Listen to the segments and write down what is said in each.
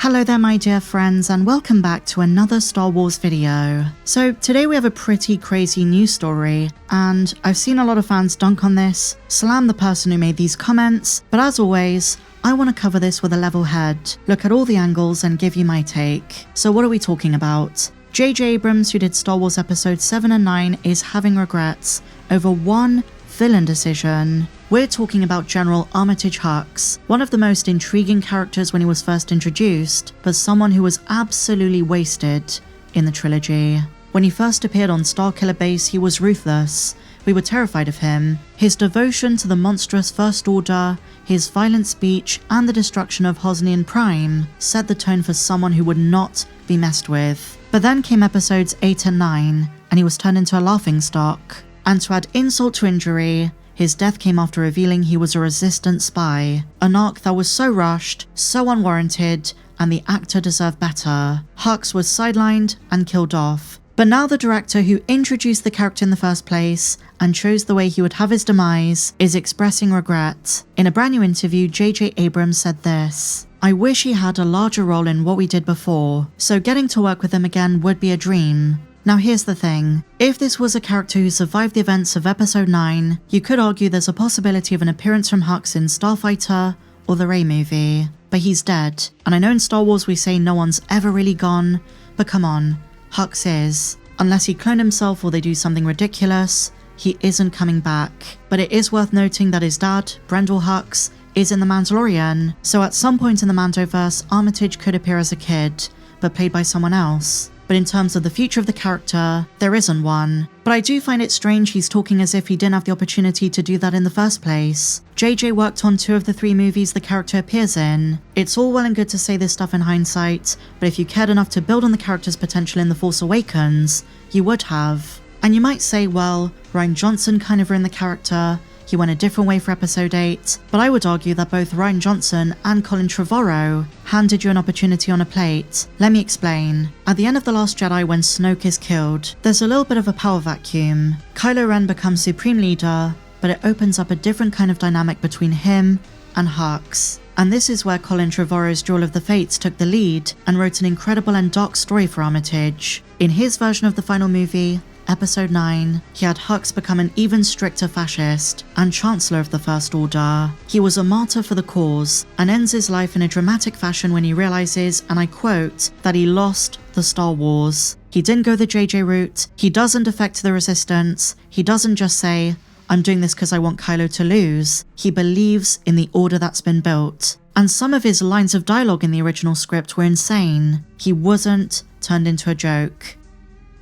Hello there my dear friends, and welcome back to another Star Wars video. So today we have a pretty crazy news story, and I've seen a lot of fans dunk on this, slam the person who made these comments, but as always, I want to cover this with a level head, look at all the angles and give you my take. So what are we talking about? J.J. Abrams, who did Star Wars episodes 7 and 9, is having regrets over one villain decision. We're talking about General Armitage Hux, one of the most intriguing characters when he was first introduced, but someone who was absolutely wasted in the trilogy. When he first appeared on Starkiller Base, he was ruthless. We were terrified of him. His devotion to the monstrous First Order, his violent speech, and the destruction of Hosnian Prime set the tone for someone who would not be messed with. But then came episodes 8 and 9, and he was turned into a laughingstock. And to add insult to injury, his death came after revealing he was a resistant spy, an arc that was so rushed, so unwarranted, and the actor deserved better. Hux was sidelined and killed off. But now the director who introduced the character in the first place and chose the way he would have his demise is expressing regret. In a brand new interview, J.J. Abrams said this: "I wish he had a larger role in what we did before, so getting to work with him again would be a dream." Now here's the thing, if this was a character who survived the events of episode 9, you could argue there's a possibility of an appearance from Hux in Starfighter or the Rey movie. But he's dead, and I know in Star Wars we say no one's ever really gone, but come on, Hux is. Unless he cloned himself or they do something ridiculous, he isn't coming back. But it is worth noting that his dad, Brendol Hux, is in The Mandalorian, so at some point in the Mandoverse, Armitage could appear as a kid, but played by someone else. But in terms of the future of the character, there isn't one. But I do find it strange he's talking as if he didn't have the opportunity to do that in the first place. JJ worked on 2 of the 3 movies the character appears in. It's all well and good to say this stuff in hindsight, but if you cared enough to build on the character's potential in The Force Awakens, you would have. And you might say, well, Rian Johnson kind of ruined the character, he went a different way for episode 8, but I would argue that both Rian Johnson and Colin Trevorrow handed you an opportunity on a plate. Let me explain. At the end of The Last Jedi, when Snoke is killed, there's a little bit of a power vacuum. Kylo Ren becomes Supreme Leader, but it opens up a different kind of dynamic between him and Hux. And this is where Colin Trevorrow's Duel of the Fates took the lead and wrote an incredible and dark story for Armitage. In his version of the final movie, Episode 9, he had Hux become an even stricter fascist and Chancellor of the First Order. He was a martyr for the cause and ends his life in a dramatic fashion when he realizes, and I quote, that he lost the Star Wars. He didn't go the JJ route, he doesn't defect to the Resistance, he doesn't just say, I'm doing this because I want Kylo to lose. He believes in the order that's been built. And some of his lines of dialogue in the original script were insane. He wasn't turned into a joke.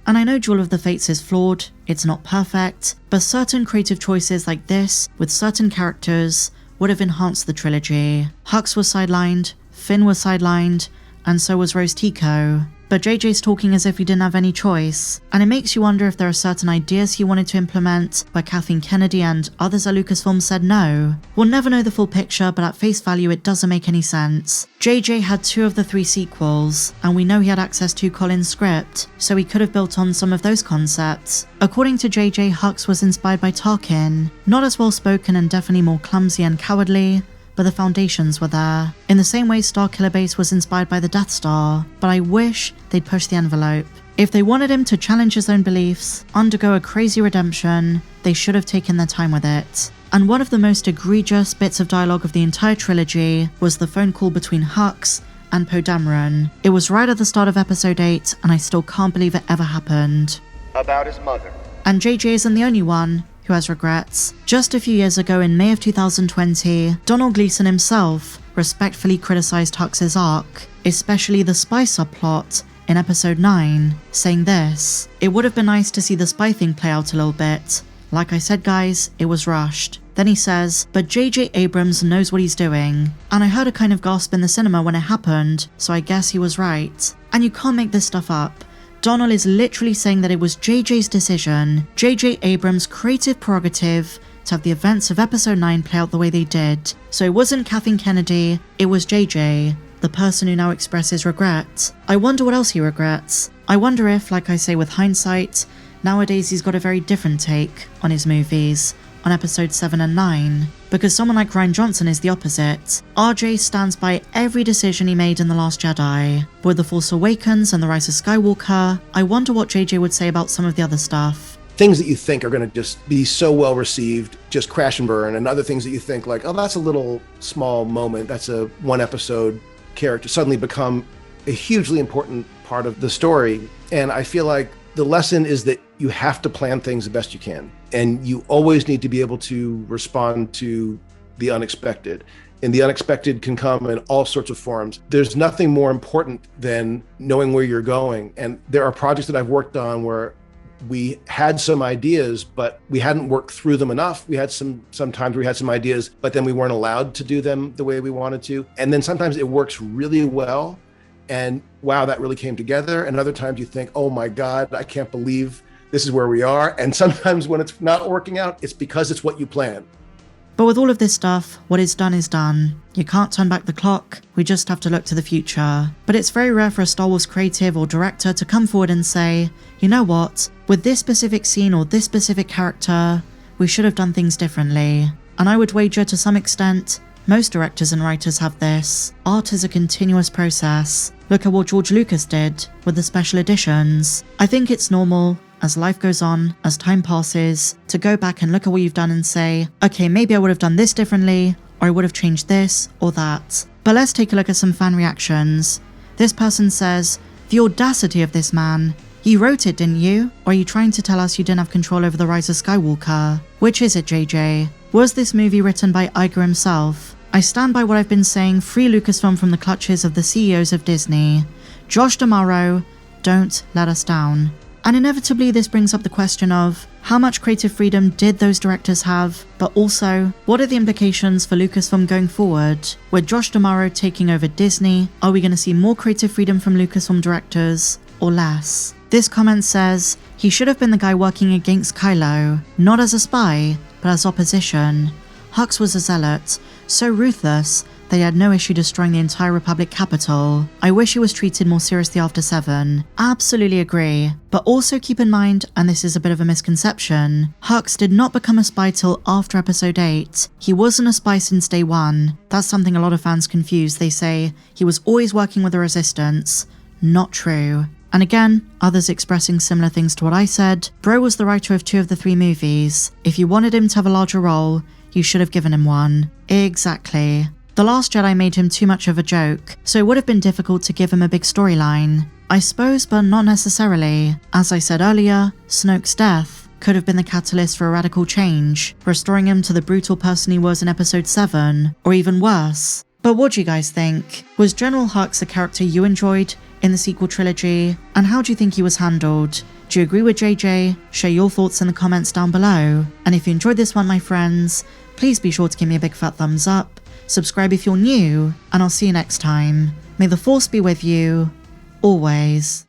And I know Duel of the Fates is flawed, it's not perfect, but certain creative choices like this, with certain characters, would have enhanced the trilogy. Hux was sidelined, Finn was sidelined, and so was Rose Tico. But JJ's talking as if he didn't have any choice, and it makes you wonder if there are certain ideas he wanted to implement where Kathleen Kennedy and others at Lucasfilm said no. We'll never know the full picture, but at face value it doesn't make any sense. JJ had 2 of the 3 sequels, and we know he had access to Colin's script, so he could have built on some of those concepts. According to JJ, Hux was inspired by Tarkin, not as well spoken and definitely more clumsy and cowardly, but the foundations were there. In the same way Starkiller Base was inspired by the Death Star, but I wish they'd pushed the envelope. If they wanted him to challenge his own beliefs, undergo a crazy redemption, they should have taken their time with it. And one of the most egregious bits of dialogue of the entire trilogy was the phone call between Hux and Poe Dameron. It was right at the start of episode 8, and I still can't believe it ever happened. About his mother. And JJ isn't the only one who has regrets. Just a few years ago in May of 2020, Domhnall Gleeson himself respectfully criticised Hux's arc, especially the spy subplot in episode 9, saying this: "It would have been nice to see the spy thing play out a little bit. Like I said guys, it was rushed." Then he says, "But J.J. Abrams knows what he's doing." And I heard a kind of gasp in the cinema when it happened, so I guess he was right. And you can't make this stuff up. Domhnall is literally saying that it was JJ's decision, J.J. Abrams' creative prerogative, to have the events of episode 9 play out the way they did. So it wasn't Kathleen Kennedy, it was JJ, the person who now expresses regret. I wonder what else he regrets. I wonder if, like I say with hindsight, nowadays he's got a very different take on his movies, on episodes 7 and 9. because someone like Rian Johnson is the opposite. RJ stands by every decision he made in The Last Jedi. But with The Force Awakens and The Rise of Skywalker, I wonder what JJ would say about some of the other stuff. Things that you think are going to just be so well received, just crash and burn, and other things that you think like, oh, that's a little small moment, that's a one episode character, suddenly become a hugely important part of the story. And I feel like the lesson is that you have to plan things the best you can. And you always need to be able to respond to the unexpected. And the unexpected can come in all sorts of forms. There's nothing more important than knowing where you're going. And there are projects that I've worked on where we had some ideas, but we hadn't worked through them enough. We had sometimes we had some ideas, but then we weren't allowed to do them the way we wanted to. And then sometimes it works really well. And wow, that really came together. And other times you think, oh my God, I can't believe this is where we are. And sometimes when it's not working out, it's because it's what you planned. But with all of this stuff, what is done is done. You can't turn back the clock, we just have to look to the future. But it's very rare for a Star Wars creative or director to come forward and say, you know what, with this specific scene or this specific character, we should have done things differently. And I would wager to some extent, most directors and writers have this. Art is a continuous process. Look at what George Lucas did with the special editions. I think it's normal, as life goes on, as time passes, to go back and look at what you've done and say, okay, maybe I would have done this differently, or I would have changed this or that. But let's take a look at some fan reactions. This person says, the audacity of this man. You wrote it, didn't you? Or are you trying to tell us you didn't have control over The Rise of Skywalker? Which is it, JJ? Was this movie written by Iger himself? I stand by what I've been saying, free Lucasfilm from the clutches of the CEOs of Disney. Josh D'Amaro, don't let us down. And inevitably this brings up the question of, how much creative freedom did those directors have? But also, what are the implications for Lucasfilm going forward? With Josh D'Amaro taking over Disney, are we going to see more creative freedom from Lucasfilm directors, or less? This comment says, he should have been the guy working against Kylo, not as a spy, but as opposition. Hux was a zealot, so ruthless that he had no issue destroying the entire Republic capital. I wish he was treated more seriously after 7. Absolutely agree. But also keep in mind, and this is a bit of a misconception, Hux did not become a spy till after episode 8. He wasn't a spy since day 1. That's something a lot of fans confuse. They say he was always working with the Resistance. Not true. And again, others expressing similar things to what I said. Bro was the writer of 2 of the 3 movies. If you wanted him to have a larger role, you should have given him one. Exactly. The Last Jedi made him too much of a joke, so it would have been difficult to give him a big storyline. I suppose, but not necessarily. As I said earlier, Snoke's death could have been the catalyst for a radical change, restoring him to the brutal person he was in episode 7, or even worse. But what do you guys think? Was General Hux a character you enjoyed in the sequel trilogy? And how do you think he was handled? Do you agree with JJ? Share your thoughts in the comments down below. And if you enjoyed this one, my friends, please be sure to give me a big fat thumbs up, subscribe if you're new, and I'll see you next time. May the Force be with you, always.